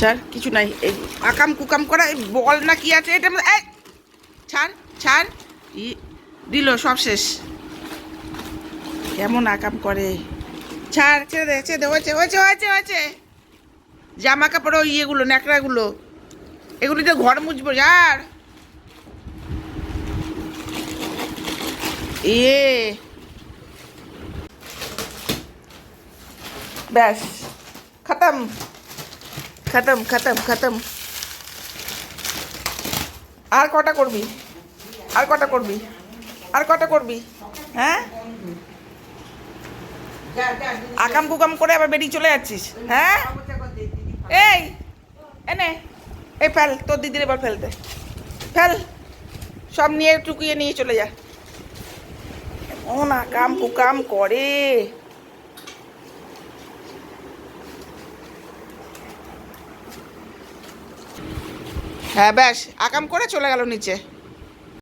ছাড়, কিছু নাই। এই আকাম কুকাম করা এই বল না কি আছে এটা, এই ছাড় ছাড়, দিল সব শেষ। কেমন আকাম করে, ছাড়, ছেড়ে দে ছেড়ে দে, হয়েছে হয়েছে হয়েছে হয়েছে। জামা কাপড় ওই ইয়েগুলো ন্যাকড়াগুলো, এগুলো তো ঘর মুছবো যার। ব্যাস, খতম খতম খতম খতম। আর কটা করবি, আর কটা করবি, আর কটা করবি? হ্যাঁ, আকাম কুকাম করে আবার বেরিয়ে চলে যাচ্ছিস? হ্যাঁ, এই এনে, এই ফেল, তোর দিদির এবার ফেলতে, ফেল সব নিয়ে টুকিয়ে নিয়ে চলে যা। ও না কাম কুকাম করে। হ্যাঁ ব্যাস, আকাম করে চলে গেল নিচে।